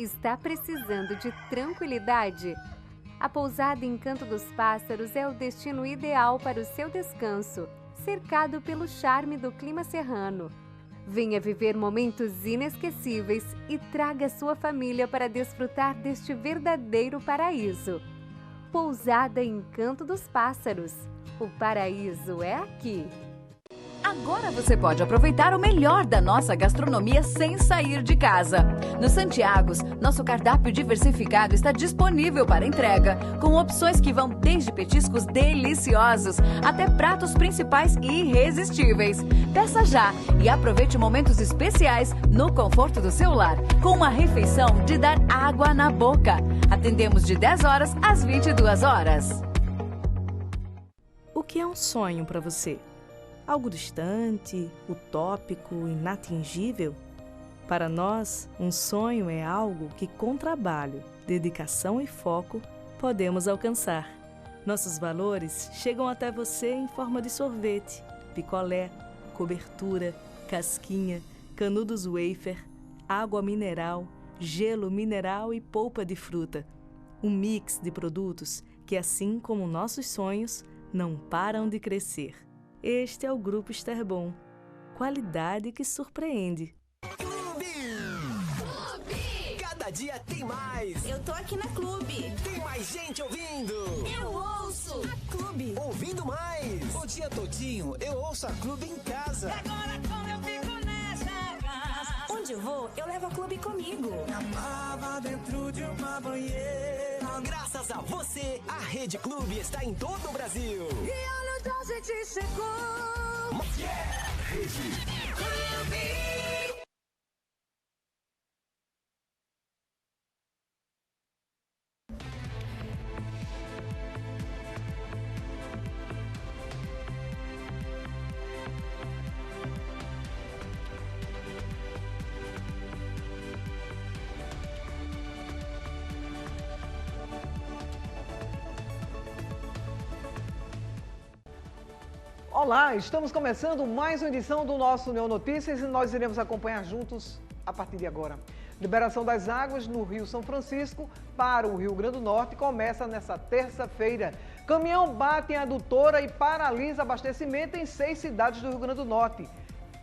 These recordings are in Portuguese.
Está precisando de tranquilidade? A pousada Encanto dos Pássaros é o destino ideal para o seu descanso, cercado pelo charme do clima serrano. Venha viver momentos inesquecíveis e traga sua família para desfrutar deste verdadeiro paraíso. Pousada Encanto dos Pássaros. O paraíso é aqui. Agora você pode aproveitar o melhor da nossa gastronomia sem sair de casa. No Santiago's, nosso cardápio diversificado está disponível para entrega, com opções que vão desde petiscos deliciosos até pratos principais irresistíveis. Peça já e aproveite momentos especiais no conforto do seu lar, com uma refeição de dar água na boca. Atendemos de 10 horas às 22 horas. O que é um sonho para você? Algo distante, utópico, inatingível? Para nós, um sonho é algo que, com trabalho, dedicação e foco, podemos alcançar. Nossos valores chegam até você em forma de sorvete, picolé, cobertura, casquinha, canudos wafer, água mineral, gelo mineral e polpa de fruta. Um mix de produtos que, assim como nossos sonhos, não param de crescer. Este é o Grupo Esterbom. Qualidade que surpreende. Clube! Cada dia tem mais. Eu tô aqui na Clube. Tem mais gente ouvindo. Eu ouço a Clube. Ouvindo mais. O dia todinho eu ouço a Clube em casa. E agora como eu fico nessa casa? Onde eu vou, eu levo a Clube comigo. Amava dentro de uma banheira. Graças a você, a Rede Clube está em todo o Brasil. E olha onde a gente chegou. Yeah! Rede Clube. Olá, estamos começando mais uma edição do nosso Neo Notícias e nós iremos acompanhar juntos a partir de agora. Liberação das águas no Rio São Francisco para o Rio Grande do Norte começa nesta terça-feira. Caminhão bate em adutora e paralisa abastecimento em 6 cidades do Rio Grande do Norte.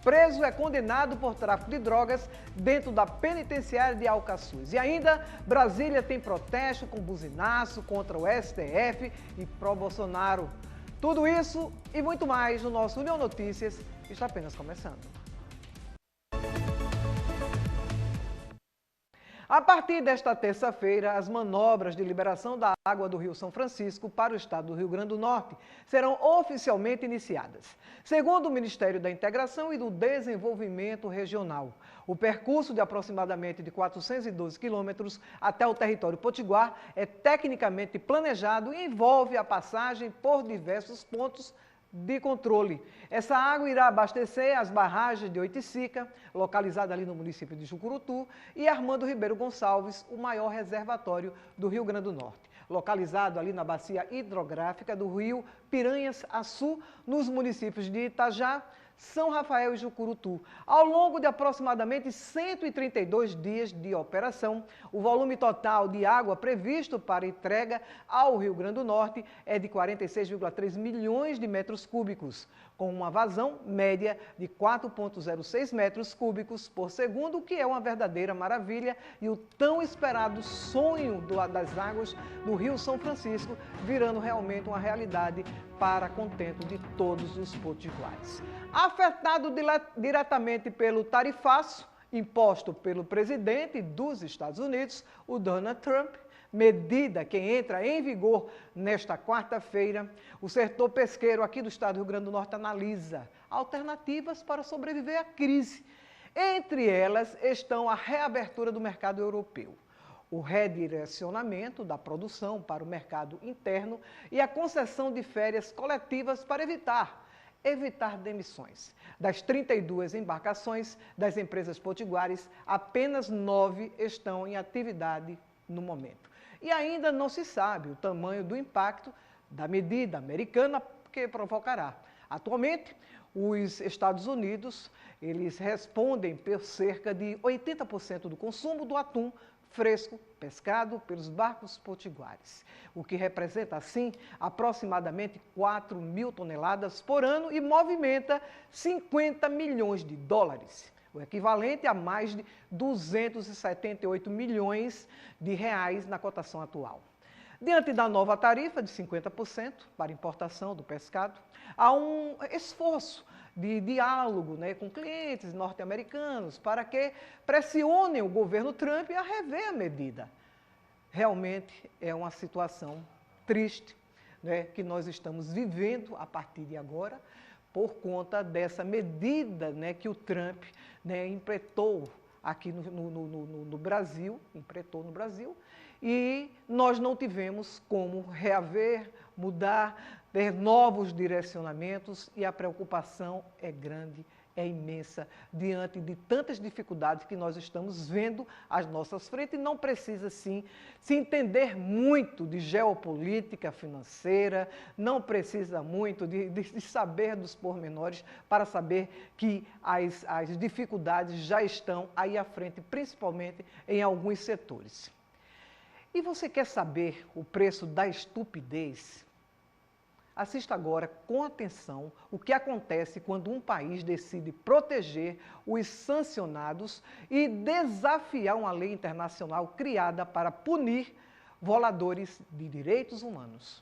Preso é condenado por tráfico de drogas dentro da penitenciária de Alcaçuz. E ainda, Brasília tem protesto com buzinaço contra o STF e pró-Bolsonaro. Tudo isso e muito mais no nosso União Notícias, que está apenas começando. A partir desta terça-feira, as manobras de liberação da água do Rio São Francisco para o estado do Rio Grande do Norte serão oficialmente iniciadas. Segundo o Ministério da Integração e do Desenvolvimento Regional, o percurso de aproximadamente de 412 quilômetros até o território potiguar é tecnicamente planejado e envolve a passagem por diversos pontos de controle. Essa água irá abastecer as barragens de Oiticica, localizada ali no município de Jucurutu, e Armando Ribeiro Gonçalves, o maior reservatório do Rio Grande do Norte, localizado ali na bacia hidrográfica do rio Piranhas-Açu, nos municípios de Itajá, São Rafael e Jucurutu. Ao longo de aproximadamente 132 dias de operação, o volume total de água previsto para entrega ao Rio Grande do Norte é de 46,3 milhões de metros cúbicos, com uma vazão média de 4,06 metros cúbicos por segundo, o que é uma verdadeira maravilha e o tão esperado sonho das águas do Rio São Francisco virando realmente uma realidade para contento de todos os potiguares. Afetado diretamente pelo tarifaço imposto pelo presidente dos Estados Unidos, o Donald Trump, medida que entra em vigor nesta quarta-feira, o setor pesqueiro aqui do estado do Rio Grande do Norte analisa alternativas para sobreviver à crise. Entre elas estão a reabertura do mercado europeu, o redirecionamento da produção para o mercado interno e a concessão de férias coletivas para evitar demissões. Das 32 embarcações das empresas potiguares, apenas 9 estão em atividade no momento. E ainda não se sabe o tamanho do impacto da medida americana que provocará. Atualmente, os Estados Unidos, eles respondem por cerca de 80% do consumo do atum fresco pescado pelos barcos potiguares, o que representa, assim, aproximadamente 4.000 toneladas por ano e movimenta 50 milhões de dólares, o equivalente a mais de 278 milhões de reais na cotação atual. Diante da nova tarifa de 50% para importação do pescado, há um esforço de diálogo, com clientes norte-americanos para que pressionem o governo Trump a rever a medida. Realmente é uma situação triste, que nós estamos vivendo a partir de agora por conta dessa medida, que o Trump implementou aqui no Brasil, e nós não tivemos como reaver, mudar, ter novos direcionamentos e a preocupação é grande, é imensa, diante de tantas dificuldades que nós estamos vendo às nossas frentes e não precisa, sim, se entender muito de geopolítica financeira, não precisa muito de saber dos pormenores para saber que as dificuldades já estão aí à frente, principalmente em alguns setores. E você quer saber o preço da estupidez? Assista agora com atenção o que acontece quando um país decide proteger os sancionados e desafiar uma lei internacional criada para punir violadores de direitos humanos.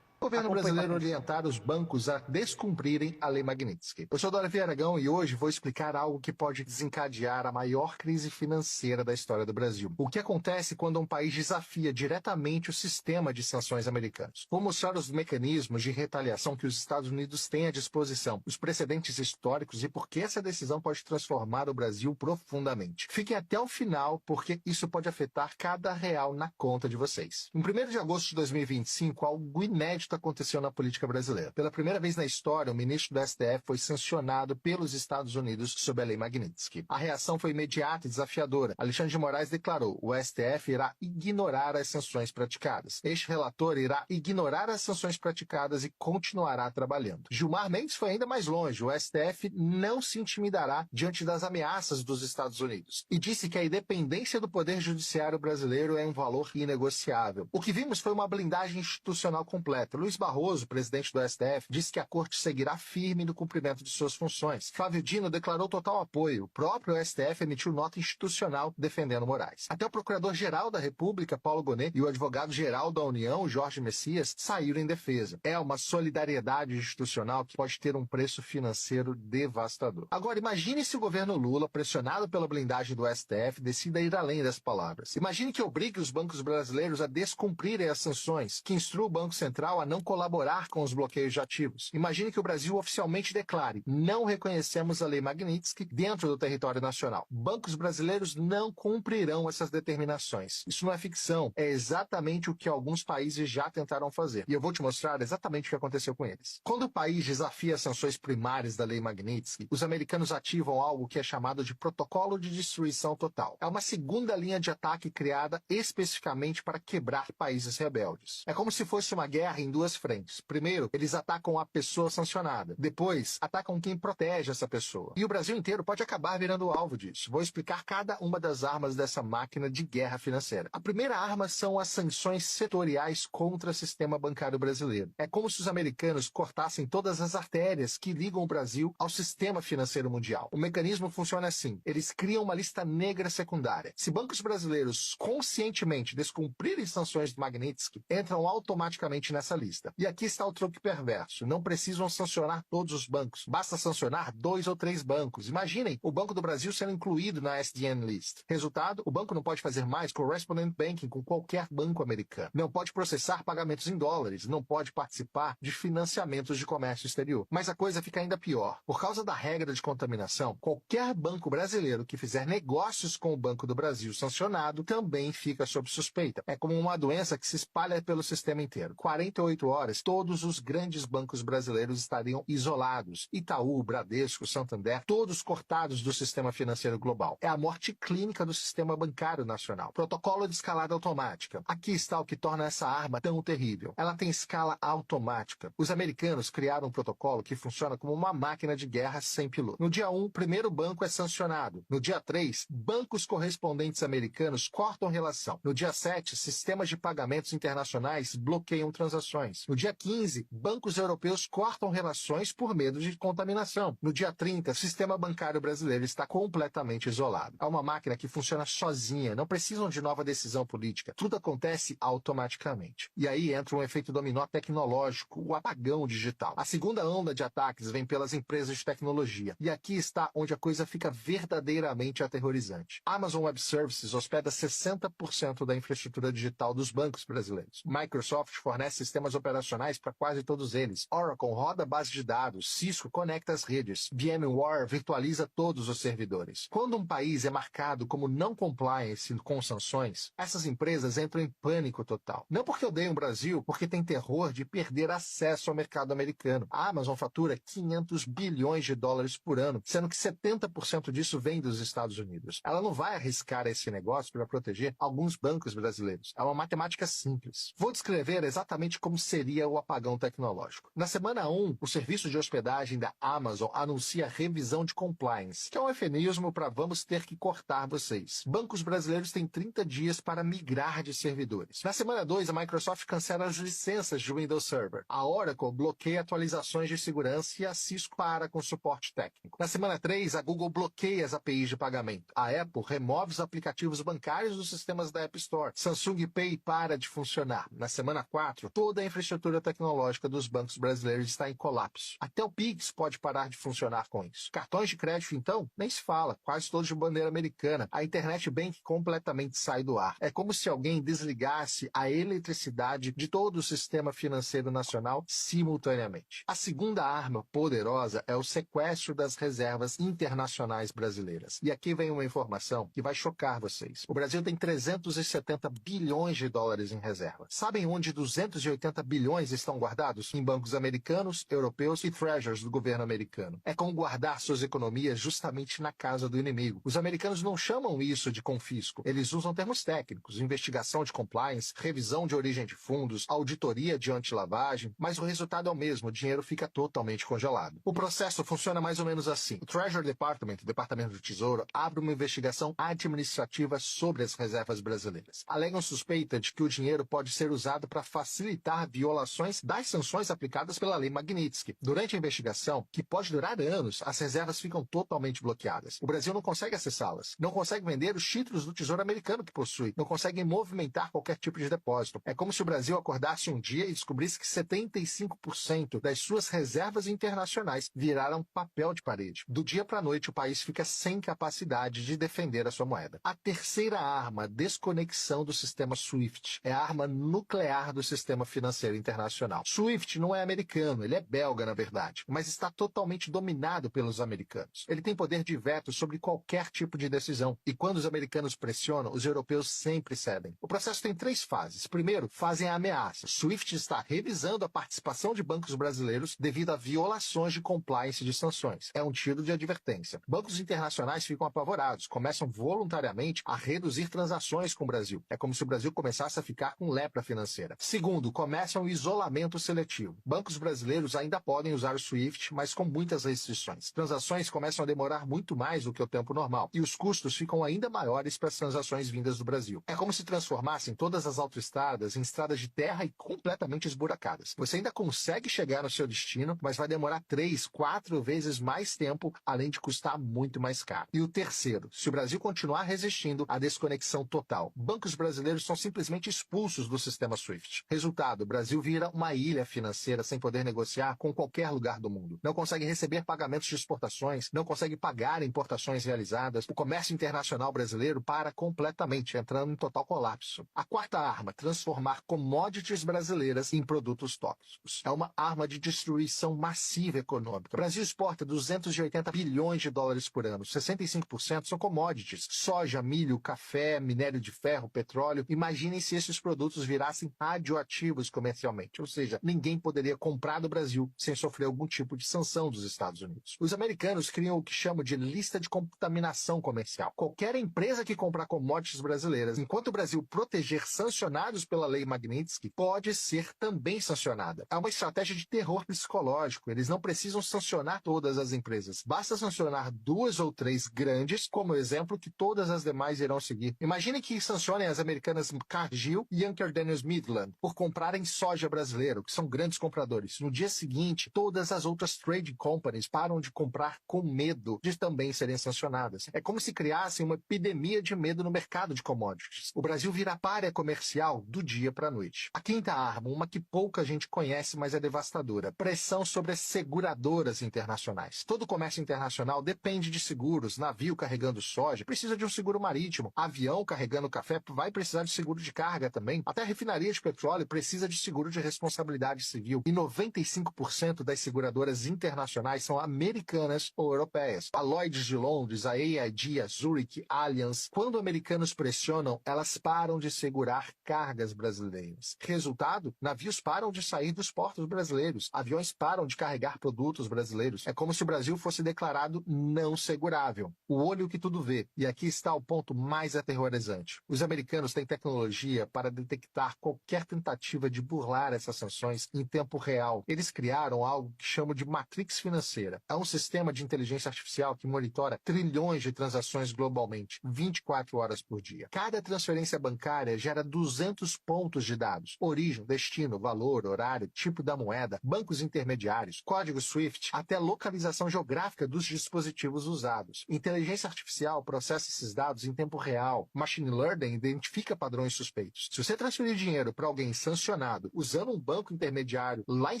O governo brasileiro orientar os bancos a descumprirem a Lei Magnitsky. Eu sou Dora Aragão e hoje vou explicar algo que pode desencadear a maior crise financeira da história do Brasil. O que acontece quando um país desafia diretamente o sistema de sanções americanos. Vou mostrar os mecanismos de retaliação que os Estados Unidos têm à disposição, os precedentes históricos e por que essa decisão pode transformar o Brasil profundamente. Fiquem até o final, porque isso pode afetar cada real na conta de vocês. Em 1º de agosto de 2025, algo inédito aconteceu na política brasileira. Pela primeira vez na história, o ministro do STF foi sancionado pelos Estados Unidos sob a Lei Magnitsky. A reação foi imediata e desafiadora. Alexandre de Moraes declarou: o STF irá ignorar as sanções praticadas. Este relator irá ignorar as sanções praticadas e continuará trabalhando. Gilmar Mendes foi ainda mais longe. O STF não se intimidará diante das ameaças dos Estados Unidos e disse que a independência do Poder Judiciário brasileiro é um valor inegociável. O que vimos foi uma blindagem institucional completa. Luiz Barroso, presidente do STF, disse que a corte seguirá firme no cumprimento de suas funções. Flávio Dino declarou total apoio. O próprio STF emitiu nota institucional defendendo Moraes. Até o procurador-geral da República, Paulo Gonet, e o advogado-geral da União, Jorge Messias, saíram em defesa. É uma solidariedade institucional que pode ter um preço financeiro devastador. Agora, imagine se o governo Lula, pressionado pela blindagem do STF, decida ir além das palavras. Imagine que obrigue os bancos brasileiros a descumprirem as sanções, que instrua o Banco Central a não colaborar com os bloqueios de ativos. Imagine que o Brasil oficialmente declare: não reconhecemos a Lei Magnitsky dentro do território nacional. Bancos brasileiros não cumprirão essas determinações. Isso não é ficção, é exatamente o que alguns países já tentaram fazer. E eu vou te mostrar exatamente o que aconteceu com eles. Quando o país desafia as sanções primárias da Lei Magnitsky, os americanos ativam algo que é chamado de Protocolo de Destruição Total. É uma segunda linha de ataque criada especificamente para quebrar países rebeldes. É como se fosse uma guerra em duas frentes. Primeiro, eles atacam a pessoa sancionada. Depois, atacam quem protege essa pessoa. E o Brasil inteiro pode acabar virando alvo disso. Vou explicar cada uma das armas dessa máquina de guerra financeira. A primeira arma são as sanções setoriais contra o sistema bancário brasileiro. É como se os americanos cortassem todas as artérias que ligam o Brasil ao sistema financeiro mundial. O mecanismo funciona assim. Eles criam uma lista negra secundária. Se bancos brasileiros conscientemente descumprirem sanções do Magnitsky, entram automaticamente nessa lista. E aqui está o truque perverso. Não precisam sancionar todos os bancos. Basta sancionar 2 ou 3 bancos. Imaginem o Banco do Brasil sendo incluído na SDN List. Resultado, o banco não pode fazer mais correspondent banking com qualquer banco americano. Não pode processar pagamentos em dólares. Não pode participar de financiamentos de comércio exterior. Mas a coisa fica ainda pior. Por causa da regra de contaminação, qualquer banco brasileiro que fizer negócios com o Banco do Brasil sancionado também fica sob suspeita. É como uma doença que se espalha pelo sistema inteiro. 48 48 horas, todos os grandes bancos brasileiros estariam isolados. Itaú, Bradesco, Santander, todos cortados do sistema financeiro global. É a morte clínica do sistema bancário nacional. Protocolo de escalada automática. Aqui está o que torna essa arma tão terrível. Ela tem escala automática. Os americanos criaram um protocolo que funciona como uma máquina de guerra sem piloto. No dia 1, o primeiro banco é sancionado. No dia 3, bancos correspondentes americanos cortam relação. No dia 7, sistemas de pagamentos internacionais bloqueiam transações. No dia 15, bancos europeus cortam relações por medo de contaminação. No dia 30, o sistema bancário brasileiro está completamente isolado. É uma máquina que funciona sozinha, não precisam de nova decisão política. Tudo acontece automaticamente. E aí entra um efeito dominó tecnológico, o apagão digital. A segunda onda de ataques vem pelas empresas de tecnologia. E aqui está onde a coisa fica verdadeiramente aterrorizante. Amazon Web Services hospeda 60% da infraestrutura digital dos bancos brasileiros. Microsoft fornece sistemas operacionais para quase todos eles. Oracle roda base de dados. Cisco conecta as redes. VMware virtualiza todos os servidores. Quando um país é marcado como não compliance com sanções, essas empresas entram em pânico total. Não porque odeiam o Brasil, porque tem terror de perder acesso ao mercado americano. A Amazon fatura 500 bilhões de dólares por ano, sendo que 70% disso vem dos Estados Unidos. Ela não vai arriscar esse negócio para proteger alguns bancos brasileiros. É uma matemática simples. Vou descrever exatamente como seria o apagão tecnológico. Na semana 1, o serviço de hospedagem da Amazon anuncia revisão de compliance, que é um eufemismo para vamos ter que cortar vocês. Bancos brasileiros têm 30 dias para migrar de servidores. Na semana 2, a Microsoft cancela as licenças de Windows Server. A Oracle bloqueia atualizações de segurança e a Cisco para com suporte técnico. Na semana 3, a Google bloqueia as APIs de pagamento. A Apple remove os aplicativos bancários dos sistemas da App Store. Samsung Pay para de funcionar. Na semana 4, toda a infraestrutura tecnológica dos bancos brasileiros está em colapso. Até o Pix pode parar de funcionar com isso. Cartões de crédito, então, nem se fala. Quase todos de bandeira americana. A Internet Bank completamente sai do ar. É como se alguém desligasse a eletricidade de todo o sistema financeiro nacional simultaneamente. A segunda arma poderosa é o sequestro das reservas internacionais brasileiras. E aqui vem uma informação que vai chocar vocês. O Brasil tem 370 bilhões de dólares em reserva. Sabem onde 280 bilhões estão guardados? Em bancos americanos, europeus e treasuries do governo americano. É como guardar suas economias justamente na casa do inimigo. Os americanos não chamam isso de confisco. Eles usam termos técnicos, investigação de compliance, revisão de origem de fundos, auditoria de antilavagem, mas o resultado é o mesmo, o dinheiro fica totalmente congelado. O processo funciona mais ou menos assim. O Treasury Department, o Departamento do Tesouro, abre uma investigação administrativa sobre as reservas brasileiras. Alegam suspeita de que o dinheiro pode ser usado para facilitar violações das sanções aplicadas pela Lei Magnitsky. Durante a investigação, que pode durar anos, as reservas ficam totalmente bloqueadas. O Brasil não consegue acessá-las, não consegue vender os títulos do Tesouro Americano que possui, não consegue movimentar qualquer tipo de depósito. É como se o Brasil acordasse um dia e descobrisse que 75% das suas reservas internacionais viraram papel de parede. Do dia para a noite, o país fica sem capacidade de defender a sua moeda. A terceira arma, desconexão do sistema SWIFT, é a arma nuclear do sistema financeiro internacional. SWIFT não é americano, ele é belga, na verdade, mas está totalmente dominado pelos americanos. Ele tem poder de veto sobre qualquer tipo de decisão, e quando os americanos pressionam, os europeus sempre cedem. O processo tem 3 fases. Primeiro, fazem a ameaça. SWIFT está revisando a participação de bancos brasileiros devido a violações de compliance de sanções. É um tiro de advertência. Bancos internacionais ficam apavorados, começam voluntariamente a reduzir transações com o Brasil. É como se o Brasil começasse a ficar com lepra financeira. Segundo, começam o isolamento seletivo. Bancos brasileiros ainda podem usar o SWIFT, mas com muitas restrições. Transações começam a demorar muito mais do que o tempo normal, e os custos ficam ainda maiores para as transações vindas do Brasil. É como se transformassem todas as autoestradas em estradas de terra e completamente esburacadas. Você ainda consegue chegar no seu destino, mas vai demorar 3, 4 vezes mais tempo, além de custar muito mais caro. E o terceiro, se o Brasil continuar resistindo à desconexão total, bancos brasileiros são simplesmente expulsos do sistema SWIFT. Resultado, o Brasil vira uma ilha financeira sem poder negociar com qualquer lugar do mundo. Não consegue receber pagamentos de exportações, não consegue pagar importações realizadas. O comércio internacional brasileiro para completamente, entrando em total colapso. A quarta arma, transformar commodities brasileiras em produtos tóxicos. É uma arma de destruição massiva econômica. O Brasil exporta 280 bilhões de dólares por ano. 65% são commodities. Soja, milho, café, minério de ferro, petróleo. Imaginem se esses produtos virassem radioativos, comercialmente, ou seja, ninguém poderia comprar do Brasil sem sofrer algum tipo de sanção dos Estados Unidos. Os americanos criam o que chamam de lista de contaminação comercial. Qualquer empresa que comprar commodities brasileiras, enquanto o Brasil proteger sancionados pela lei Magnitsky, pode ser também sancionada. É uma estratégia de terror psicológico. Eles não precisam sancionar todas as empresas. Basta sancionar 2 ou 3 grandes, como exemplo, que todas as demais irão seguir. Imagine que sancionem as americanas Cargill e Youngster Daniels Midland por comprarem soja brasileiro, que são grandes compradores. No dia seguinte, todas as outras trading companies param de comprar com medo de também serem sancionadas. É como se criassem uma epidemia de medo no mercado de commodities. O Brasil vira párea comercial do dia para a noite. A quinta arma, uma que pouca gente conhece, mas é devastadora: pressão sobre as seguradoras internacionais. Todo comércio internacional depende de seguros. Navio carregando soja precisa de um seguro marítimo. Avião carregando café vai precisar de seguro de carga também. Até a refinaria de petróleo precisa de seguro de responsabilidade civil. E 95% das seguradoras internacionais são americanas ou europeias. A Lloyd's de Londres, a AIG, a Zurich, Allianz. Quando americanos pressionam, elas param de segurar cargas brasileiras. Resultado, navios param de sair dos portos brasileiros. Aviões param de carregar produtos brasileiros. É como se o Brasil fosse declarado não segurável. O olho que tudo vê. E aqui está o ponto mais aterrorizante. Os americanos têm tecnologia para detectar qualquer tentativa de burlar essas sanções em tempo real. Eles criaram algo que chamam de matrix financeira. É um sistema de inteligência artificial que monitora trilhões de transações globalmente, 24 horas por dia. Cada transferência bancária gera 200 pontos de dados: origem, destino, valor, horário, tipo da moeda, bancos intermediários, código SWIFT, até localização geográfica dos dispositivos usados. Inteligência artificial processa esses dados em tempo real. Machine Learning identifica padrões suspeitos. Se você transferir dinheiro para alguém sancionado usando um banco intermediário lá em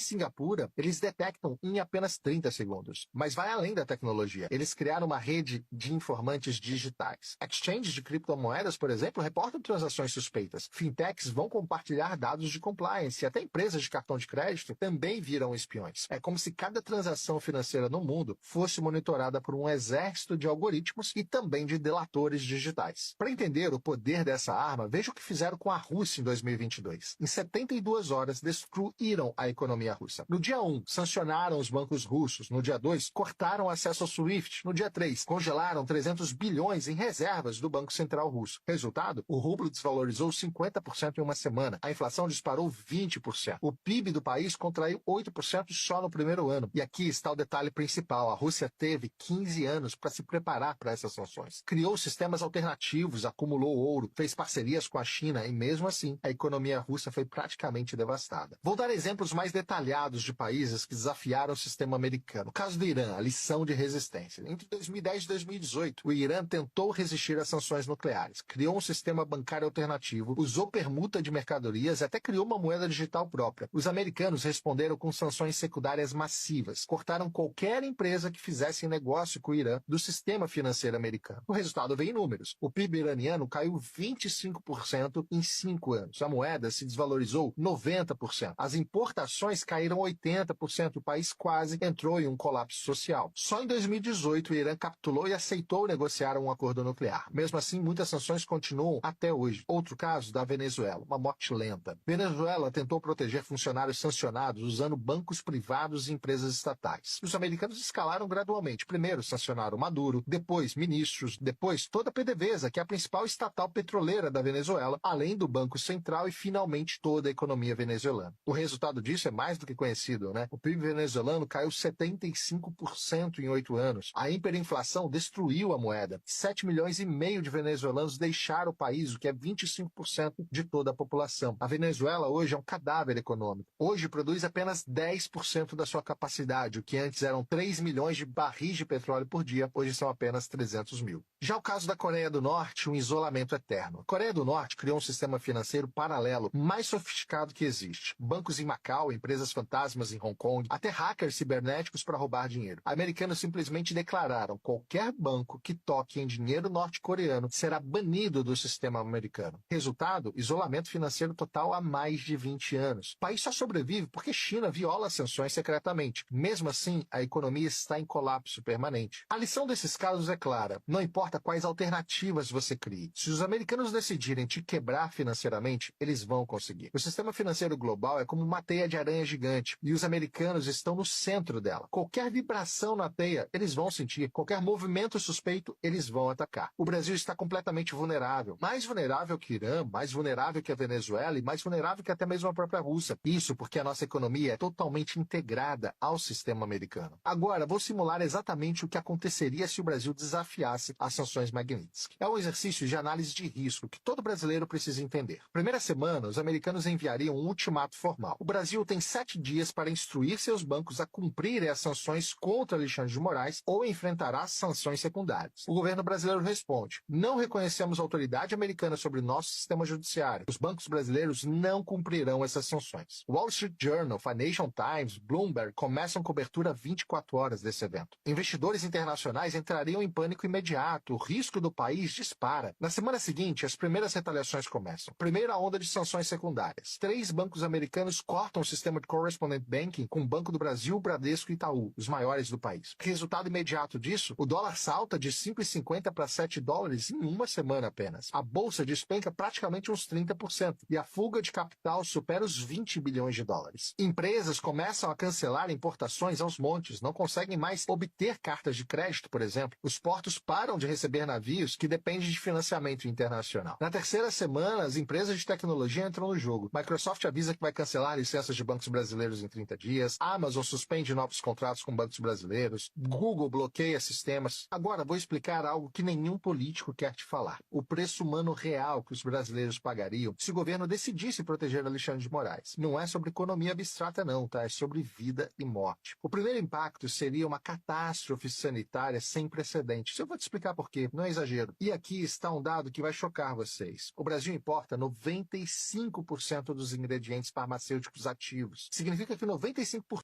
Singapura, eles detectam em apenas 30 segundos. Mas vai além da tecnologia. Eles criaram uma rede de informantes digitais. Exchanges de criptomoedas, por exemplo, reportam transações suspeitas. Fintechs vão compartilhar dados de compliance e até empresas de cartão de crédito também viram espiões. É como se cada transação financeira no mundo fosse monitorada por um exército de algoritmos e também de delatores digitais. Para entender o poder dessa arma, veja o que fizeram com a Rússia em 2022. Em 72 horas, destruíram a economia russa. No dia 1, sancionaram os bancos russos. No dia 2, cortaram acesso ao SWIFT. No dia 3, congelaram 300 bilhões em reservas do Banco Central Russo. Resultado? O rublo desvalorizou 50% em uma semana. A inflação disparou 20%. O PIB do país contraiu 8% só no primeiro ano. E aqui está o detalhe principal. A Rússia teve 15 anos para se preparar para essas sanções. Criou sistemas alternativos, acumulou ouro, fez parcerias com a China e, mesmo assim, a economia russa foi praticamente devastada. Vou dar exemplos mais detalhados de países que desafiaram o sistema americano. O caso do Irã, a lição de resistência. Entre 2010 e 2018, o Irã tentou resistir às sanções nucleares, criou um sistema bancário alternativo, usou permuta de mercadorias e até criou uma moeda digital própria. Os americanos responderam com sanções secundárias massivas, cortaram qualquer empresa que fizesse negócio com o Irã do sistema financeiro americano. O resultado veio em números. O PIB iraniano caiu 25% em 5 anos. A moeda se desvalorizou 90%. As importações caíram 80%. O país quase entrou em um colapso social. Só em 2018, o Irã capitulou e aceitou negociar um acordo nuclear. Mesmo assim, muitas sanções continuam até hoje. Outro caso da Venezuela, uma morte lenta. Venezuela tentou proteger funcionários sancionados usando bancos privados e empresas estatais. Os americanos escalaram gradualmente. Primeiro sancionaram Maduro, depois ministros, depois toda a PDVSA, que é a principal estatal petroleira da Venezuela, além do Banco Central e, finalmente, toda a economia venezuelana. O resultado disso é mais do que conhecido, né? O PIB venezuelano caiu 75% em 8 anos. A hiperinflação destruiu a moeda. 7 milhões e meio de venezuelanos deixaram o país, o que é 25% de toda a população. A Venezuela hoje é um cadáver econômico. Hoje produz apenas 10% da sua capacidade, o que antes eram 3 milhões de barris de petróleo por dia, hoje são apenas 300 mil. Já o caso da Coreia do Norte, um isolamento eterno. A Coreia do Norte criou um sistema financeiro paralelo mais sofisticado que existe. Bancos em Macau, empresas fantasmas em Hong Kong, até hackers cibernéticos para roubar dinheiro. Americanos simplesmente declararam: qualquer banco que toque em dinheiro norte-coreano será banido do sistema americano. Resultado, isolamento financeiro total há mais de 20 anos. O país só sobrevive porque China viola as sanções secretamente. Mesmo assim, a economia está em colapso permanente. A lição desses casos é clara: não importa quais alternativas você crie. Se os americanos decidirem te quebrar financeiramente, eles vão conseguir. O sistema sistema financeiro global é como uma teia de aranha gigante e os americanos estão no centro dela. Qualquer vibração na teia, eles vão sentir. Qualquer movimento suspeito, eles vão atacar. O Brasil está completamente vulnerável. Mais vulnerável que o Irã, mais vulnerável que a Venezuela e mais vulnerável que até mesmo a própria Rússia. Isso porque a nossa economia é totalmente integrada ao sistema americano. Agora, vou simular exatamente o que aconteceria se o Brasil desafiasse as sanções Magnitsky. É um exercício de análise de risco que todo brasileiro precisa entender. Primeira semana, os americanos enviariam um ultimato formal. O Brasil tem 7 dias para instruir seus bancos a cumprirem as sanções contra Alexandre de Moraes ou enfrentará sanções secundárias. O governo brasileiro responde: não reconhecemos autoridade americana sobre nosso sistema judiciário. Os bancos brasileiros não cumprirão essas sanções. Wall Street Journal, Financial Times, Bloomberg começam cobertura 24 horas desse evento. Investidores internacionais entrariam em pânico imediato. O risco do país dispara. Na semana seguinte, as primeiras retaliações começam. Primeira onda de sanções secundárias. 3 bancos americanos cortam o sistema de correspondent banking com o Banco do Brasil, Bradesco e Itaú, os maiores do país. Resultado imediato disso, o dólar salta de 5,50 para 7 dólares em uma semana apenas. A bolsa despenca praticamente uns 30% e a fuga de capital supera os 20 bilhões de dólares. Empresas começam a cancelar importações aos montes, não conseguem mais obter cartas de crédito, por exemplo. Os portos param de receber navios que dependem de financiamento internacional. Na terceira semana, as empresas de tecnologia entram no jogo. Microsoft avisa que vai cancelar licenças de bancos brasileiros em 30 dias. Amazon suspende novos contratos com bancos brasileiros. Google bloqueia sistemas. Agora, vou explicar algo que nenhum político quer te falar. O preço humano real que os brasileiros pagariam se o governo decidisse proteger Alexandre de Moraes. Não é sobre economia abstrata não, tá? É sobre vida e morte. O primeiro impacto seria uma catástrofe sanitária sem precedentes. Eu vou te explicar por quê, não é exagero. E aqui está um dado que vai chocar vocês. O Brasil importa 95% dos ingredientes farmacêuticos ativos. Significa que 95%...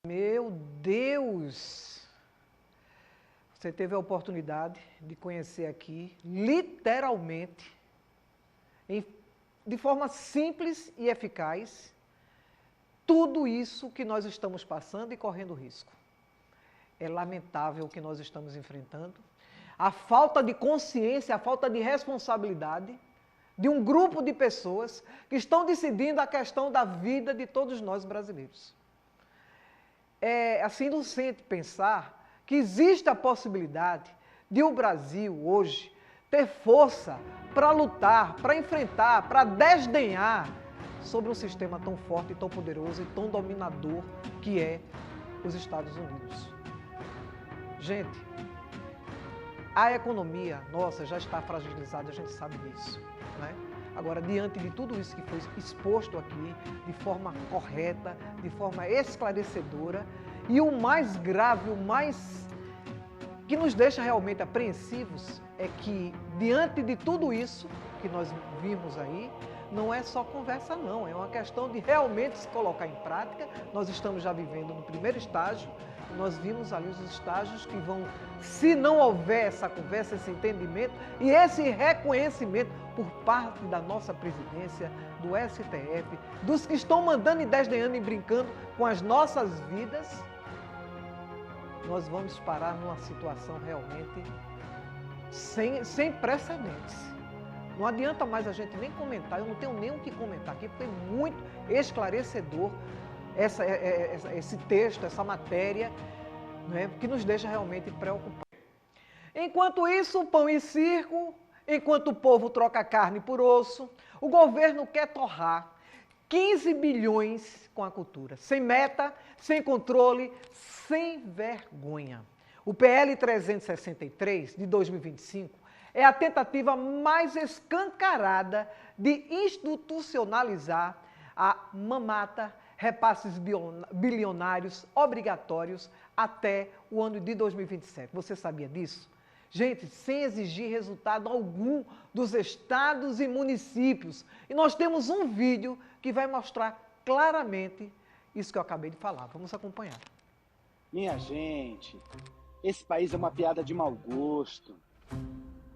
Meu Deus! Você teve a oportunidade de conhecer aqui, literalmente, de forma simples e eficaz, tudo isso que nós estamos passando e correndo risco. É lamentável o que nós estamos enfrentando. A falta de consciência, a falta de responsabilidade de um grupo de pessoas que estão decidindo a questão da vida de todos nós brasileiros. É assim inocente pensar que existe a possibilidade de o Brasil hoje ter força para lutar, para enfrentar, para desdenhar sobre um sistema tão forte, tão poderoso e tão dominador que é os Estados Unidos. Gente, a economia nossa já está fragilizada, a gente sabe disso, né? Agora, diante de tudo isso que foi exposto aqui, de forma correta, de forma esclarecedora, e o mais grave, o mais que nos deixa realmente apreensivos, é que, diante de tudo isso que nós vimos aí, não é só conversa não, é uma questão de realmente se colocar em prática. Nós estamos já vivendo no primeiro estágio, nós vimos ali os estágios que vão, se não houver essa conversa, esse entendimento e esse reconhecimento por parte da nossa presidência, do STF, dos que estão mandando e desdenhando e brincando com as nossas vidas, nós vamos parar numa situação realmente sem precedentes. Não adianta mais a gente nem comentar, eu não tenho nem o que comentar aqui, porque é muito esclarecedor esse texto, essa matéria, né, que nos deixa realmente preocupados. Enquanto isso, pão e circo, enquanto o povo troca carne por osso, o governo quer torrar 15 bilhões com a cultura, sem meta, sem controle, sem vergonha. O PL 363 de 2025 é a tentativa mais escancarada de institucionalizar a mamata, repasses bilionários obrigatórios até o ano de 2027. Você sabia disso? Gente, sem exigir resultado algum dos estados e municípios. E nós temos um vídeo que vai mostrar claramente isso que eu acabei de falar. Vamos acompanhar. Minha gente, esse país é uma piada de mau gosto.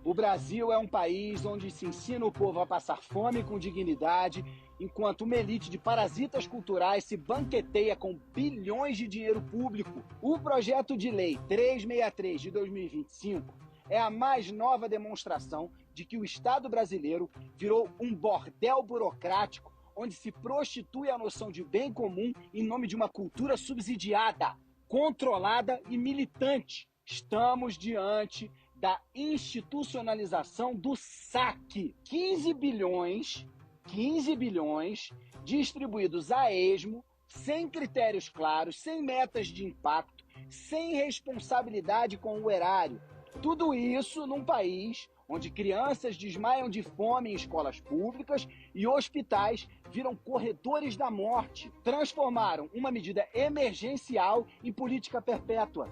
O Brasil é um país onde se ensina o povo a passar fome com dignidade, enquanto uma elite de parasitas culturais se banqueteia com bilhões de dinheiro público. O projeto de lei 363 de 2025 é a mais nova demonstração de que o Estado brasileiro virou um bordel burocrático onde se prostitui a noção de bem comum em nome de uma cultura subsidiada, controlada e militante. Estamos diante da institucionalização do saque. 15 bilhões distribuídos a esmo, sem critérios claros, sem metas de impacto, sem responsabilidade com o erário. Tudo isso num país onde crianças desmaiam de fome em escolas públicas e hospitais viram corredores da morte. Transformaram uma medida emergencial em política perpétua,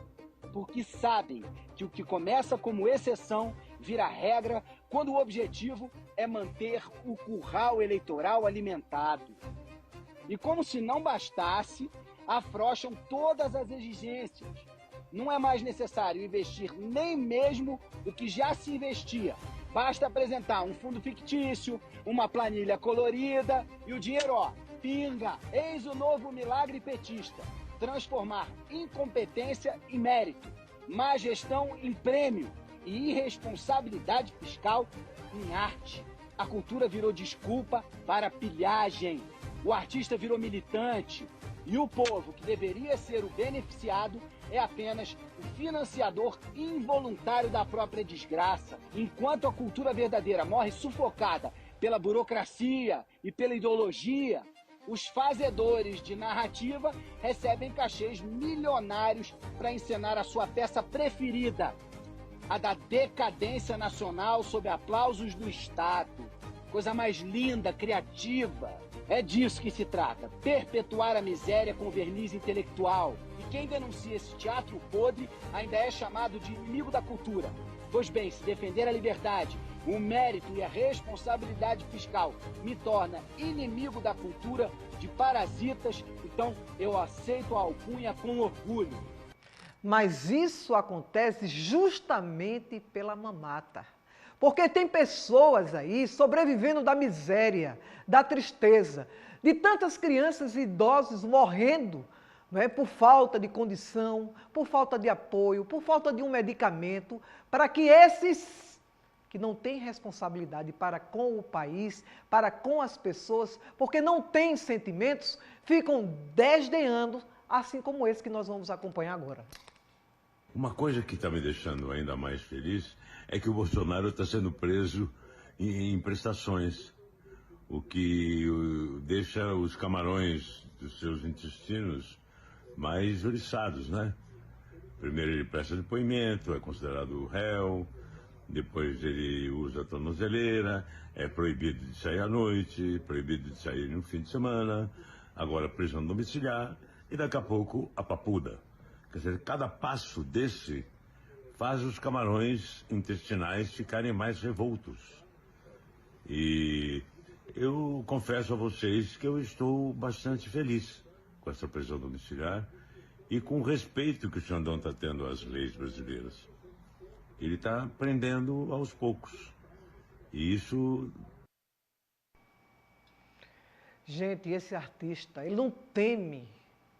porque sabem que o que começa como exceção vira regra quando o objetivo é manter o curral eleitoral alimentado. E como se não bastasse, afrouxam todas as exigências. Não é mais necessário investir nem mesmo o que já se investia. Basta apresentar um fundo fictício, uma planilha colorida e o dinheiro, pinga. Eis o novo milagre petista. Transformar incompetência em mérito, má gestão em prêmio e irresponsabilidade fiscal em arte. A cultura virou desculpa para pilhagem. O artista virou militante. E o povo, que deveria ser o beneficiado, é apenas o financiador involuntário da própria desgraça. Enquanto a cultura verdadeira morre sufocada pela burocracia e pela ideologia, os fazedores de narrativa recebem cachês milionários para encenar a sua peça preferida, a da decadência nacional sob aplausos do Estado. Coisa mais linda, criativa. É disso que se trata, perpetuar a miséria com verniz intelectual. E quem denuncia esse teatro podre ainda é chamado de inimigo da cultura. Pois bem, se defender a liberdade, o mérito e a responsabilidade fiscal me torna inimigo da cultura, de parasitas, então eu aceito a alcunha com orgulho. Mas isso acontece justamente pela mamata. Porque tem pessoas aí sobrevivendo da miséria, da tristeza, de tantas crianças e idosos morrendo, não é, por falta de condição, por falta de apoio, por falta de um medicamento, para que esses que não têm responsabilidade para com o país, para com as pessoas, porque não têm sentimentos, ficam desdenhando, assim como esse que nós vamos acompanhar agora. Uma coisa que está me deixando ainda mais feliz é que o Bolsonaro está sendo preso em prestações, o que deixa os camarões dos seus intestinos mais oriçados, né? Primeiro ele presta depoimento, é considerado réu, depois ele usa a tornozeleira, é proibido de sair à noite, proibido de sair no fim de semana, agora prisão domiciliar e daqui a pouco a papuda. Quer dizer, cada passo desse faz os camarões intestinais ficarem mais revoltos. E eu confesso a vocês que eu estou bastante feliz com essa prisão domiciliar e com o respeito que o Xandão está tendo às leis brasileiras. Ele está prendendo aos poucos. E isso... Gente, esse artista, ele não teme.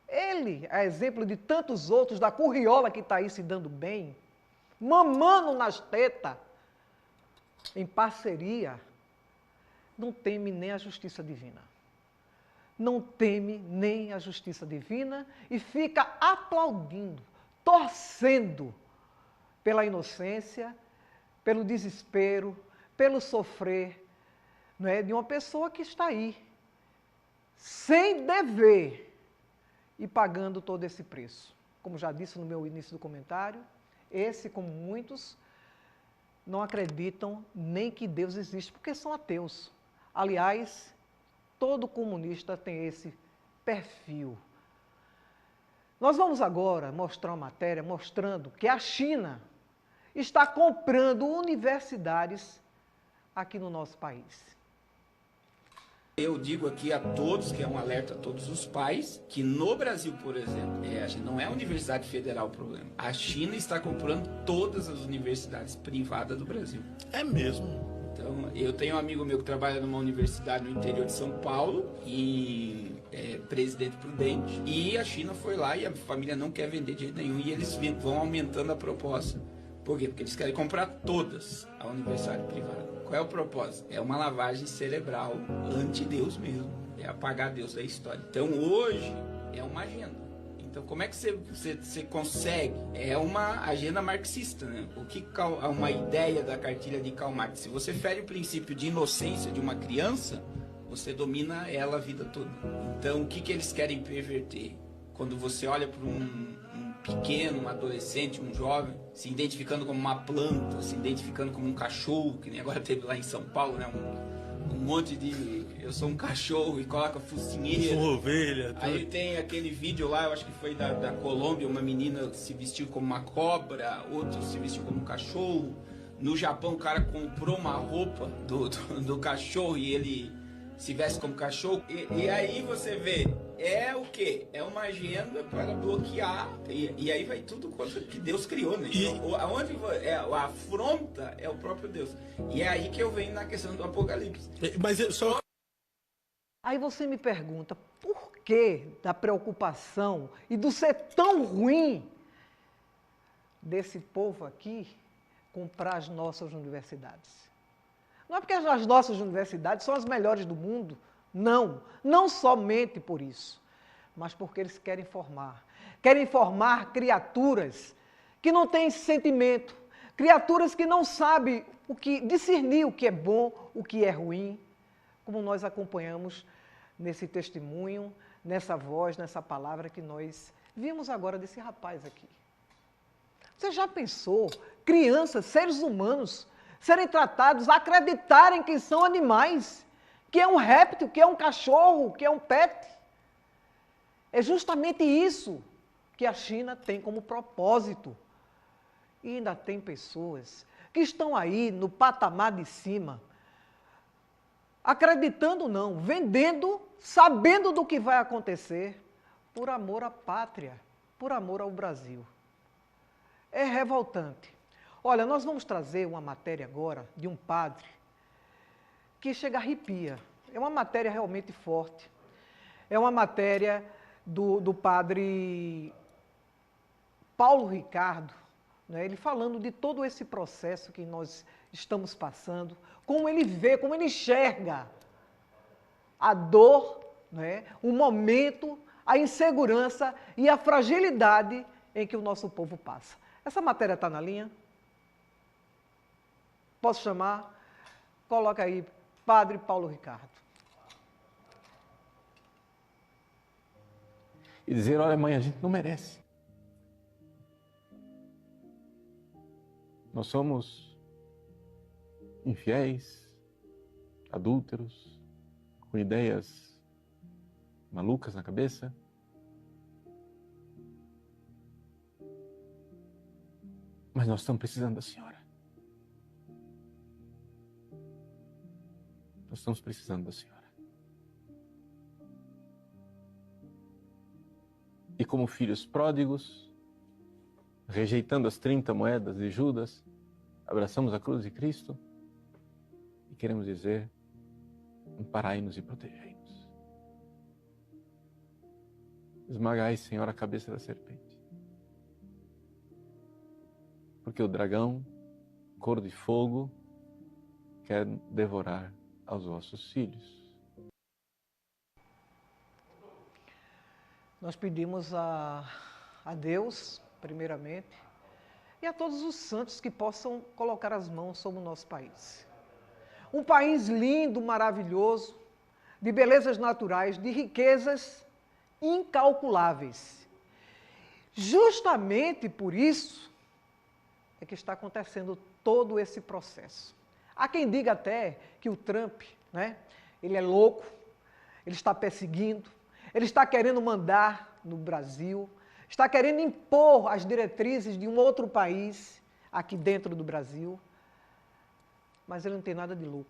Ele, a exemplo de tantos outros da curriola que está aí se dando bem, mamando nas tetas, em parceria, não teme nem a justiça divina. Não teme nem a justiça divina e fica aplaudindo, torcendo pela inocência, pelo desespero, pelo sofrer, não é, de uma pessoa que está aí, sem dever, e pagando todo esse preço. Como já disse no meu início do comentário, esse, como muitos, não acreditam nem que Deus existe, porque são ateus. Aliás, todo comunista tem esse perfil. Nós vamos agora mostrar uma matéria mostrando que a China está comprando universidades aqui no nosso país. Eu digo aqui a todos, que é um alerta a todos os pais, que no Brasil, por exemplo, não é a Universidade Federal o problema. A China está comprando todas as universidades privadas do Brasil. É mesmo? Então, eu tenho um amigo meu que trabalha numa universidade no interior de São Paulo, e é Presidente Prudente, e a China foi lá e a família não quer vender de jeito nenhum, e eles vão aumentando a proposta Por quê? Porque eles querem comprar todas a universidade privada. Qual é o propósito? É uma lavagem cerebral anti-Deus mesmo. É apagar Deus da história. Então hoje é uma agenda. Então como é que você consegue? É uma agenda marxista, né? O que é uma ideia da cartilha de Karl Marx? Se você fere o princípio de inocência de uma criança, você domina ela a vida toda. Então o que eles querem perverter? Quando você olha para um pequeno, um adolescente, um jovem, se identificando como uma planta, se identificando como um cachorro, que nem agora teve lá em São Paulo, né? Um monte de... Eu sou um cachorro e coloca focinheira. Sou ovelha. Aí tem aquele vídeo lá, eu acho que foi da Colômbia, uma menina se vestiu como uma cobra, outro se vestiu como um cachorro. No Japão o cara comprou uma roupa do cachorro e ele se veste como cachorro. E aí você vê, é o quê? É uma agenda para bloquear, e aí vai tudo contra o que Deus criou, né? Então, aonde a afronta é o próprio Deus. E é aí que eu venho na questão do Apocalipse. Mas só... Aí você me pergunta, por que da preocupação e do ser tão ruim desse povo aqui comprar as nossas universidades? Não é porque as nossas universidades são as melhores do mundo, não. Não somente por isso, mas porque eles querem formar criaturas que não têm sentimento, criaturas que não sabem discernir o que é bom, o que é ruim, como nós acompanhamos nesse testemunho, nessa voz, nessa palavra que nós vimos agora desse rapaz aqui. Você já pensou, crianças, seres humanos, serem tratados, acreditarem que são animais, que é um réptil, que é um cachorro, que é um pet? É justamente isso que a China tem como propósito. E ainda tem pessoas que estão aí no patamar de cima, acreditando não, vendendo, sabendo do que vai acontecer, por amor à pátria, por amor ao Brasil. É revoltante. Olha, nós vamos trazer uma matéria agora de um padre que chega a arrepia. É uma matéria realmente forte. É uma matéria do padre Paulo Ricardo, né? Ele falando de todo esse processo que nós estamos passando, como ele vê, como ele enxerga a dor, né? O momento, a insegurança e a fragilidade em que o nosso povo passa. Essa matéria está na linha? Posso chamar? Coloca aí, Padre Paulo Ricardo. E dizer, olha mãe, a gente não merece. Nós somos infiéis, adúlteros, com ideias malucas na cabeça. Mas nós estamos precisando da senhora. Nós estamos precisando da senhora. E como filhos pródigos, rejeitando as 30 moedas de Judas, abraçamos a cruz de Cristo e queremos dizer, amparai-nos e protegei-nos. Esmagai, Senhor, a cabeça da serpente. Porque o dragão, cor de fogo, quer devorar aos vossos filhos. Nós pedimos a Deus, primeiramente, e a todos os santos que possam colocar as mãos sobre o nosso país. Um país lindo, maravilhoso, de belezas naturais, de riquezas incalculáveis. Justamente por isso é que está acontecendo todo esse processo. Há quem diga até que o Trump, né, ele é louco, ele está perseguindo, ele está querendo mandar no Brasil, está querendo impor as diretrizes de um outro país aqui dentro do Brasil, mas ele não tem nada de louco.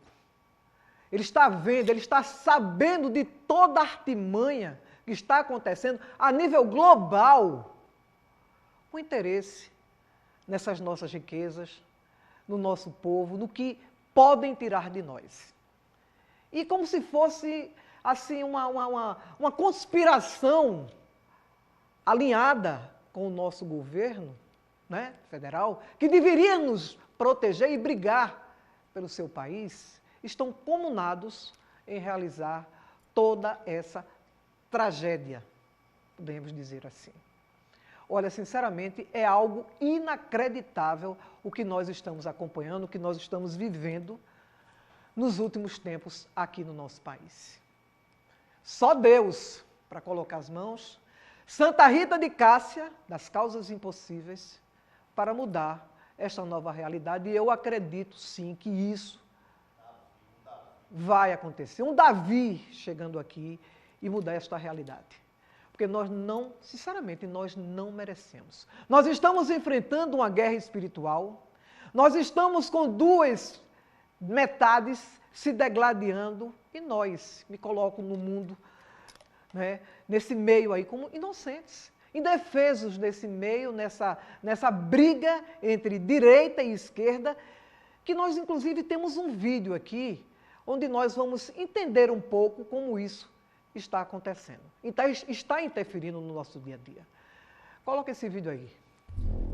Ele está vendo, ele está sabendo de toda a artimanha que está acontecendo a nível global, com interesse nessas nossas riquezas, no nosso povo, no que podem tirar de nós. E como se fosse assim uma conspiração alinhada com o nosso governo, né, federal, que deveria nos proteger e brigar pelo seu país, estão comunados em realizar toda essa tragédia, podemos dizer assim. Olha, sinceramente, é algo inacreditável o que nós estamos acompanhando, o que nós estamos vivendo nos últimos tempos aqui no nosso país. Só Deus para colocar as mãos, Santa Rita de Cássia, das causas impossíveis, para mudar esta nova realidade. E eu acredito, sim, que isso vai acontecer. Um Davi chegando aqui e mudar esta realidade. Porque nós não, sinceramente, nós não merecemos. Nós estamos enfrentando uma guerra espiritual, nós estamos com duas metades se degladiando e nós, me coloco no mundo, né, nesse meio aí, como inocentes, indefesos nesse meio, nessa briga entre direita e esquerda, que nós, inclusive, temos um vídeo aqui, onde nós vamos entender um pouco como isso está acontecendo. Então, está interferindo no nosso dia a dia. Coloca esse vídeo aí.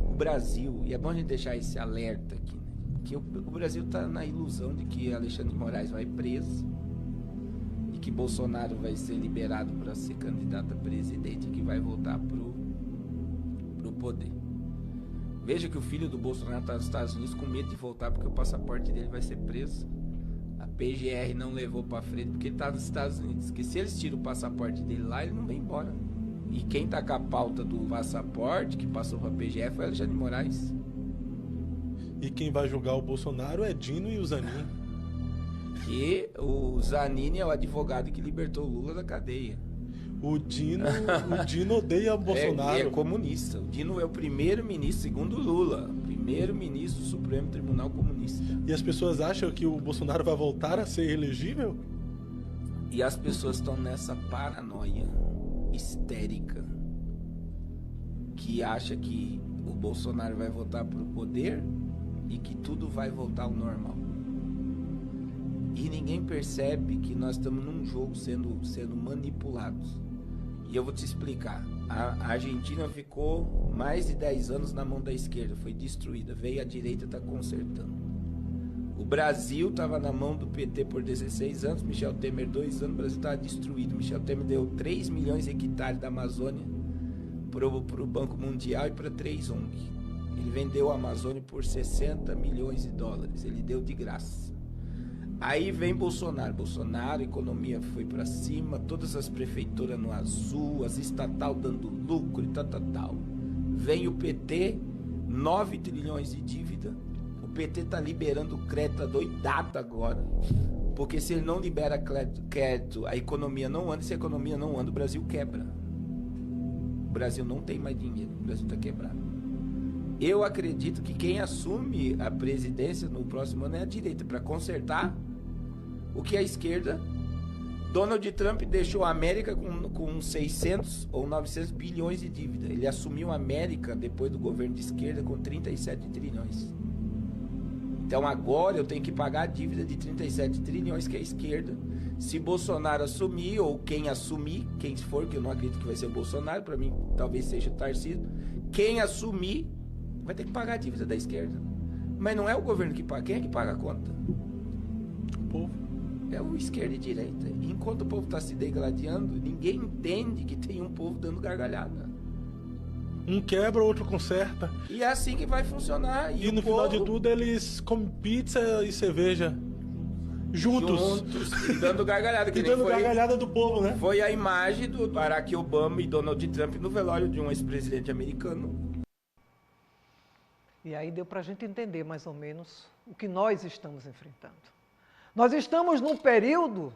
O Brasil, e é bom a gente deixar esse alerta aqui, né? Que o Brasil está na ilusão de que Alexandre de Moraes vai preso, e que Bolsonaro vai ser liberado para ser candidato a presidente e que vai voltar pro poder. Veja que o filho do Bolsonaro está nos Estados Unidos com medo de voltar porque o passaporte dele vai ser preso. A PGR não levou para frente porque ele está nos Estados Unidos. Que se eles tiram o passaporte dele lá, ele não vem embora. E quem está com a pauta do passaporte que passou para a PGR foi Alexandre de Moraes. E quem vai julgar o Bolsonaro é Dino e o Zanin. Que o Zanin é o advogado que libertou o Lula da cadeia. O Dino odeia o Bolsonaro. É comunista. O Dino é o primeiro-ministro, segundo Lula. Primeiro-ministro do Supremo Tribunal Comunista. E as pessoas acham que o Bolsonaro vai voltar a ser elegível? E as pessoas estão nessa paranoia histérica que acha que o Bolsonaro vai voltar para o poder e que tudo vai voltar ao normal. E ninguém percebe que nós estamos num jogo sendo manipulados. E eu vou te explicar. A Argentina ficou mais de 10 anos na mão da esquerda, foi destruída. Veio a direita e está consertando. O Brasil estava na mão do PT por 16 anos, Michel Temer 2 anos, o Brasil estava destruído. Michel Temer deu 3 milhões de hectares da Amazônia para o Banco Mundial e para 3 ONG. Ele vendeu a Amazônia por 60 milhões de dólares, ele deu de graça. Aí vem Bolsonaro, a economia foi para cima, todas as prefeituras no azul, as estatal dando lucro e tal. Vem o PT, 9 trilhões de dívida, o PT está liberando crédito, tá doidado agora, porque se ele não libera crédito, a economia não anda, se a economia não anda, o Brasil quebra. O Brasil não tem mais dinheiro, o Brasil está quebrado. Eu acredito que quem assume a presidência no próximo ano é a direita, para consertar o que a esquerda... Donald Trump deixou a América com 600 ou 900 bilhões de dívida. Ele assumiu a América, depois do governo de esquerda, com 37 trilhões. Então agora eu tenho que pagar a dívida de 37 trilhões que é a esquerda. Se Bolsonaro assumir, ou quem assumir, quem for, que eu não acredito que vai ser o Bolsonaro, para mim talvez seja o Tarcísio, quem assumir vai ter que pagar a dívida da esquerda. Mas não é o governo que paga. Quem é que paga a conta? O povo. É o esquerda e direita. Enquanto o povo está se degladiando, ninguém entende que tem um povo dando gargalhada. Um quebra, o outro conserta. E é assim que vai funcionar. E no final de tudo eles comem pizza e cerveja. Juntos. E dando gargalhada. E dando gargalhada do povo, né? Foi a imagem do Barack Obama e Donald Trump no velório de um ex-presidente americano. E aí deu para a gente entender mais ou menos o que nós estamos enfrentando. Nós estamos num período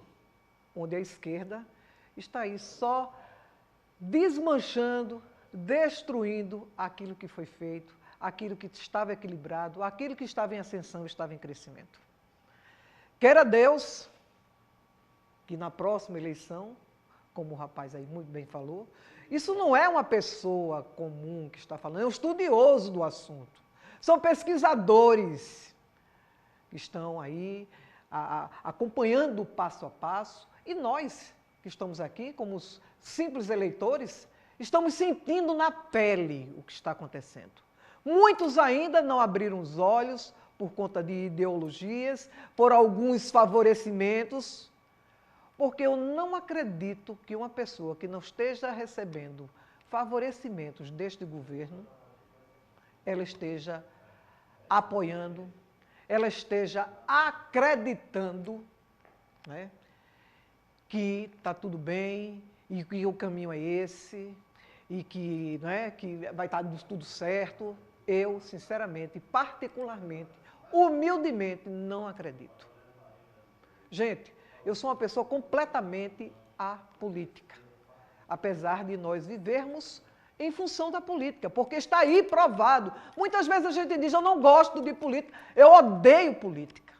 onde a esquerda está aí só desmanchando, destruindo aquilo que foi feito, aquilo que estava equilibrado, aquilo que estava em ascensão, estava em crescimento. Queira Deus que na próxima eleição, como o rapaz aí muito bem falou, isso não é uma pessoa comum que está falando, é um estudioso do assunto. São pesquisadores que estão aí acompanhando o passo a passo, e nós que estamos aqui, como os simples eleitores, estamos sentindo na pele o que está acontecendo. Muitos ainda não abriram os olhos por conta de ideologias, por alguns favorecimentos, porque eu não acredito que uma pessoa que não esteja recebendo favorecimentos deste governo, ela esteja apoiando, ela esteja acreditando, né, que está tudo bem e que o caminho é esse e que, né, que vai estar tudo certo. Eu, sinceramente, particularmente, humildemente, não acredito. Gente, eu sou uma pessoa completamente apolítica, apesar de nós vivermos em função da política, porque está aí provado. Muitas vezes a gente diz, eu não gosto de política, eu odeio política.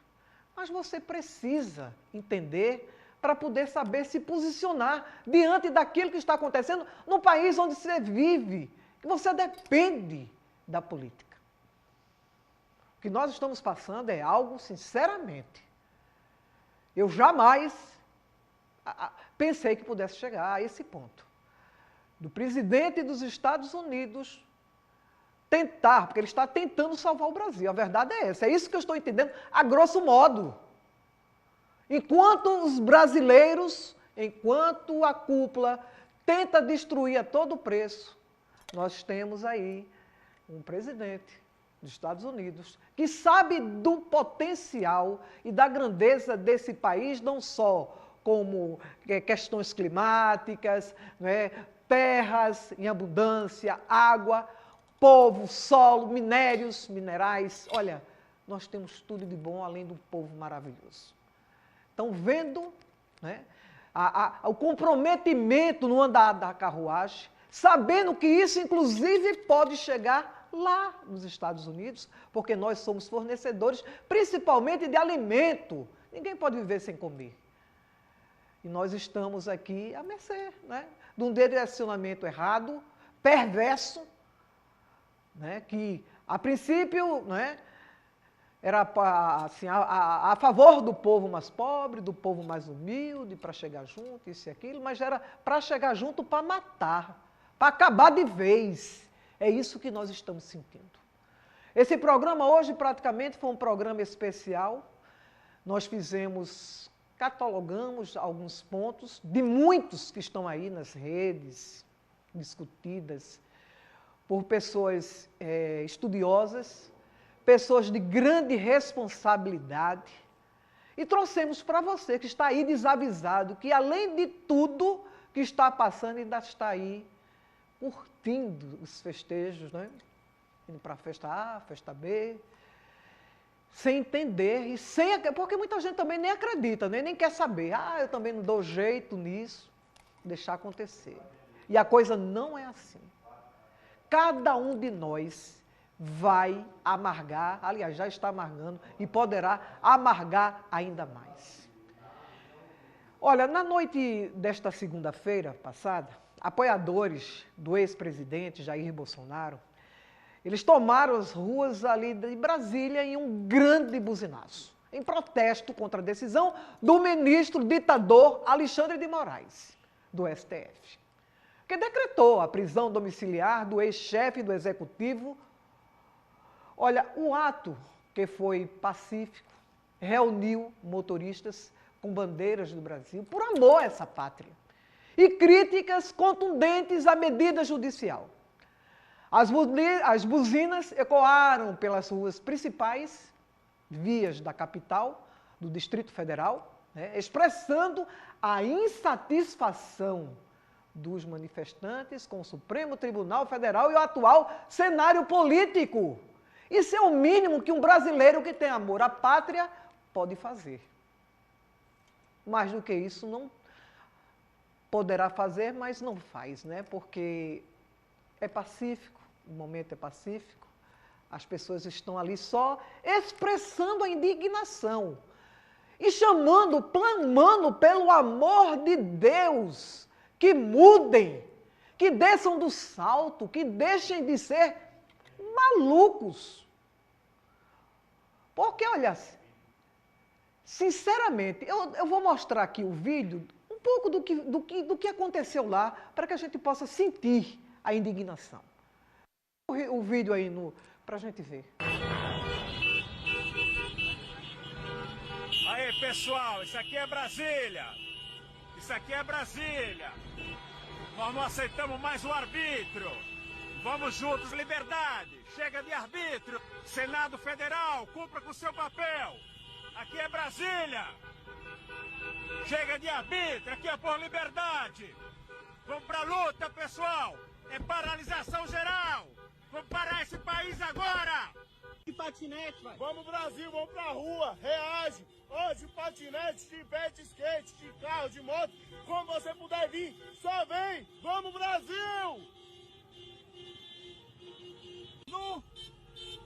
Mas você precisa entender para poder saber se posicionar diante daquilo que está acontecendo no país onde você vive, que você depende da política. O que nós estamos passando é algo, sinceramente, eu jamais pensei que pudesse chegar a esse ponto. Do presidente dos Estados Unidos tentar, porque ele está tentando salvar o Brasil, a verdade é essa, é isso que eu estou entendendo, a grosso modo. Enquanto os brasileiros, enquanto a cúpula tenta destruir a todo preço, nós temos aí um presidente dos Estados Unidos que sabe do potencial e da grandeza desse país, não só como questões climáticas, né, terras em abundância, água, povo, solo, minérios, minerais. Olha, nós temos tudo de bom, além do povo maravilhoso. Estão vendo, né, o comprometimento no andar da carruagem, sabendo que isso, inclusive, pode chegar lá nos Estados Unidos, porque nós somos fornecedores, principalmente de alimento. Ninguém pode viver sem comer. E nós estamos aqui à mercê, né, de um direcionamento errado, perverso, né, que, a princípio, né, era assim, a favor do povo mais pobre, do povo mais humilde, para chegar junto, isso e aquilo, mas era para chegar junto para matar, para acabar de vez. É isso que nós estamos sentindo. Esse programa hoje praticamente foi um programa especial. Nós fizemos, catalogamos alguns pontos, de muitos que estão aí nas redes, discutidas por pessoas estudiosas, pessoas de grande responsabilidade, e trouxemos para você que está aí desavisado, que além de tudo que está passando, ainda está aí curtindo os festejos, né? Indo para a festa A, festa B, sem entender, e porque muita gente também nem acredita, né? Nem quer saber. Eu também não dou jeito nisso, deixar acontecer. E a coisa não é assim. Cada um de nós vai amargar, aliás, já está amargando e poderá amargar ainda mais. Olha, na noite desta segunda-feira passada, apoiadores do ex-presidente Jair Bolsonaro, eles tomaram as ruas ali de Brasília em um grande buzinaço, em protesto contra a decisão do ministro ditador Alexandre de Moraes, do STF, que decretou a prisão domiciliar do ex-chefe do Executivo. Olha, um ato que foi pacífico, reuniu motoristas com bandeiras do Brasil, por amor a essa pátria, e críticas contundentes à medida judicial. As buzinas ecoaram pelas ruas principais, vias da capital, do Distrito Federal, né, expressando a insatisfação dos manifestantes com o Supremo Tribunal Federal e o atual cenário político. Isso é o mínimo que um brasileiro que tem amor à pátria pode fazer. Mais do que isso não poderá fazer, mas não faz, né? Porque é pacífico, o momento é pacífico, as pessoas estão ali só expressando a indignação e chamando, clamando pelo amor de Deus, que mudem, que desçam do salto, que deixem de ser malucos. Porque, olha, sinceramente, eu vou mostrar aqui o vídeo, um pouco do que aconteceu lá, para que a gente possa sentir a indignação. O vídeo aí para a gente ver. Aí, pessoal, isso aqui é Brasília. Isso aqui é Brasília. Nós não aceitamos mais o arbítrio. Vamos juntos, liberdade. Chega de arbítrio. Senado Federal, cumpra com o seu papel. Aqui é Brasília. Chega de arbítrio, aqui é por liberdade. Vamos pra luta, pessoal. É paralisação geral. Vamos parar esse país agora. De patinete, vai. Vamos Brasil, vamos pra rua, reage. Hoje patinete, de pet, skate, de carro, de moto, como você puder vir, só vem. Vamos Brasil!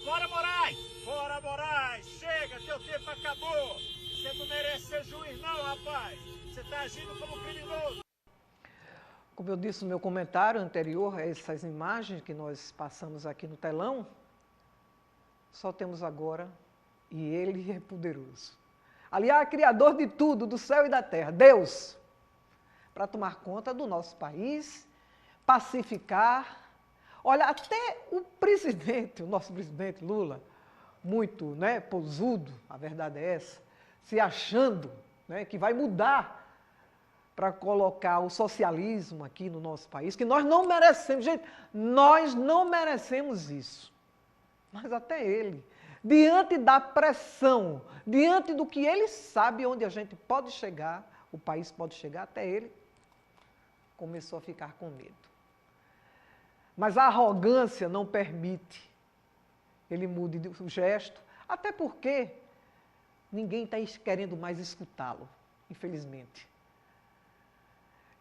Bora, Moraes! Bora, Moraes! Chega, teu tempo acabou! Você não merece ser juiz não, rapaz! Você tá agindo como criminoso! Como eu disse no meu comentário anterior a essas imagens que nós passamos aqui no telão, só temos agora, e Ele é poderoso. Aliás, Criador de tudo, do céu e da terra, Deus, para tomar conta do nosso país, pacificar. Olha, até o presidente, o nosso presidente Lula, muito pousudo, a verdade é essa, se achando que vai mudar para colocar o socialismo aqui no nosso país, que nós não merecemos. Gente, nós não merecemos isso. Mas até ele, diante da pressão, diante do que ele sabe onde a gente pode chegar, o país pode chegar, até ele começou a ficar com medo. Mas a arrogância não permite ele mude o gesto, até porque ninguém está querendo mais escutá-lo, infelizmente.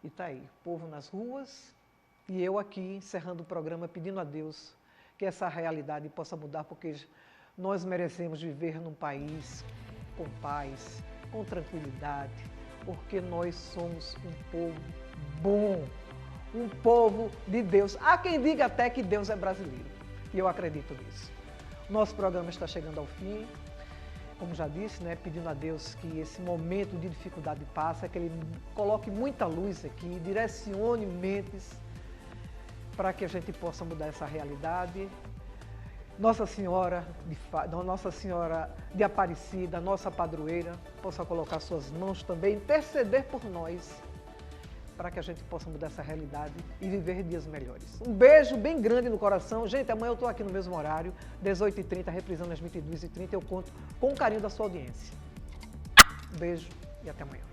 E está aí, o povo nas ruas e eu aqui encerrando o programa pedindo a Deus que essa realidade possa mudar, porque nós merecemos viver num país com paz, com tranquilidade, porque nós somos um povo bom, um povo de Deus. Há quem diga até que Deus é brasileiro, e eu acredito nisso. Nosso programa está chegando ao fim, como já disse, pedindo a Deus que esse momento de dificuldade passe, que Ele coloque muita luz aqui, direcione mentes para que a gente possa mudar essa realidade. Nossa Senhora de Aparecida, nossa padroeira, possa colocar suas mãos também, interceder por nós, para que a gente possa mudar essa realidade e viver dias melhores. Um beijo bem grande no coração. Gente, amanhã eu estou aqui no mesmo horário, 18h30, reprisando às 22h30. Eu conto com o carinho da sua audiência. Um beijo e até amanhã.